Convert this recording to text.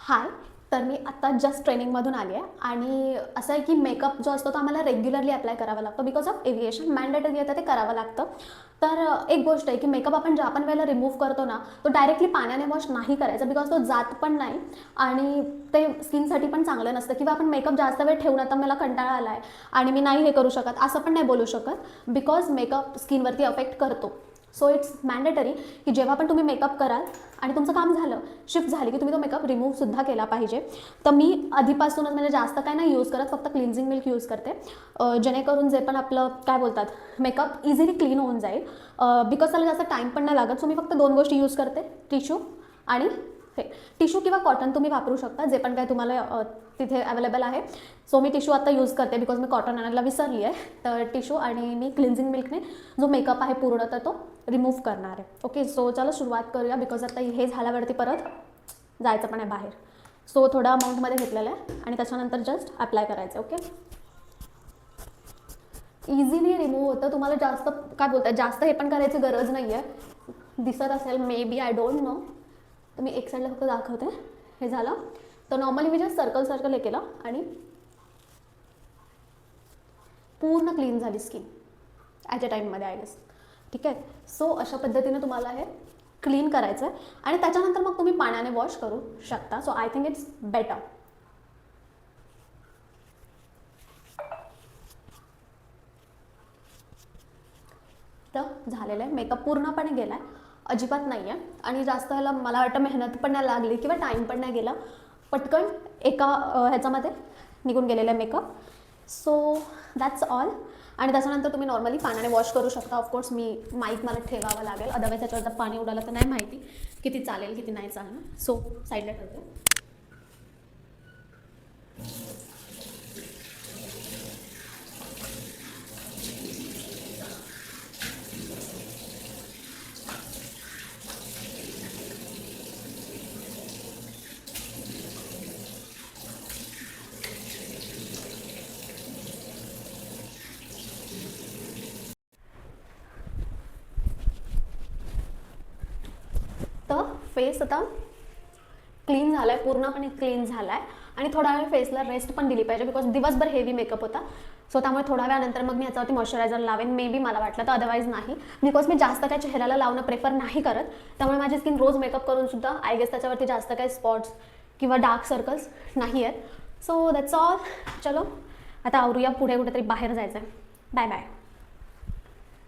हाय. तर मी आत्ता जस्ट ट्रेनिंगमधून आली आहे आणि असं आहे की मेकअप जो असतो तो आम्हाला रेग्युलरली अप्लाय करावा लागतो बिकॉज ऑफ एव्हिएशन मॅन्डेटरी येतं ते करावं लागतं. तर एक गोष्ट आहे की मेकअप आपण ज्या पण वेळेला रिमूव्ह करतो ना तो डायरेक्टली पाण्याने वॉश नाही करायचा बिकॉज तो जात पण नाही आणि ते स्किनसाठी पण चांगलं नसतं. किंवा आपण मेकअप जास्त वेळ ठेवून आता मला कंटाळा आला आहे आणि मी नाही हे करू शकत असं पण नाही बोलू शकत बिकॉज मेकअप स्किनवरती अफेक्ट करतो. सो इट्स मॅन्डेटरी की जेव्हा पण तुम्ही मेकअप कराल आणि तुमचं काम झालं शिफ्ट झाली की तुम्ही तो मेकअप रिमूव्हसुद्धा केला पाहिजे. तर मी आधीपासूनच म्हणजे जास्त काय नाही यूज करत, फक्त क्लिन्झिंग मिल्क यूज करते जेणेकरून जे पण आपलं काय बोलतात मेकअप इझिली क्लीन होऊन जाईल बिकॉज त्याला जास्त टाईम पण नाही लागत. सो मी फक्त 2 गोष्टी यूज करते, टिश्यू आणि हे टिश्यू किंवा कॉटन तुम्ही वापरू शकता जे पण काय तुम्हाला तिथे अवेलेबल आहे. सो मी टिश्यू आता यूज करते बिकॉज मी कॉटन आणायला विसरली आहे. तर टिश्यू आणि मी क्लिन्झिंग मिल्कने जो मेकअप आहे पूर्ण तर तो रिमूव्ह करणार आहे. ओके, सो चला सुरुवात करूया बिकॉज आता हे झाल्यावरती परत जायचं पण आहे बाहेर. सो थोडा अमाऊंटमध्ये घेतलेलं आहे आणि त्याच्यानंतर जस्ट अप्लाय करायचं. ओके, इझिली रिमूव्ह होतं. तुम्हाला जास्त काय बोलतात जास्त हे पण करायची गरज नाही आहे. दिसत असेल may be, I don't know. तर मी एक साईडला फक्त दाखवते. हे झालं तर नॉर्मली मी जस्ट सर्कल हे केलं आणि पूर्ण क्लीन झाली स्किन ॲट अ टाईममध्ये आय गेस. ठीक आहे, सो अशा पद्धतीने तुम्हाला हे क्लीन करायचं आहे आणि त्याच्यानंतर मग तुम्ही पाण्याने वॉश करू शकता. So I think it's better. तर झालेलं आहे, मेकअप पूर्णपणे गेला आहे, अजिबात नाही आहे आणि जास्त ह्याला मला वाटतं मेहनत पण नाही लागली किंवा टाईम पण नाही गेला. पटकन एका ह्याच्यामध्ये निघून गेलेला आहे मेकअप. So that's all. आणि त्याच्यानंतर तुम्ही नॉर्मली पाण्याने वॉश करू शकता. ऑफकोर्स मी माईक मला ठेवावा लागेल, अदरवाईज त्याच्यावर जर पाणी उडालं तर नाही माहिती किती चालेल किती नाही चालणार. सो साईडला ठेवते. तर फेस आता क्लीन झाला आहे, पूर्णपणे क्लीन झाला आहे आणि थोडा वेळ फेसला रेस्ट पण दिली पाहिजे बिकॉज दिवसभर हेवी मेकअप होता. सो त्यामुळे थोड्या वेळानंतर मग मी याच्यावरती मॉइश्चरायझर लावेन मे बी, मला वाटलं तर. अदरवाईज नाही बिकॉज मी जास्त काय चेहऱ्याला लावणं प्रेफर नाही करत. त्यामुळे माझी स्किन रोज मेकअप करून सुद्धा आय गेस त्याच्यावरती जास्त काही स्पॉट्स किंवा डार्क सर्कल्स नाही आहेत. So that's all. चलो आता आवरूया, पुढे कुठेतरी बाहेर जायचं आहे. Bye bye.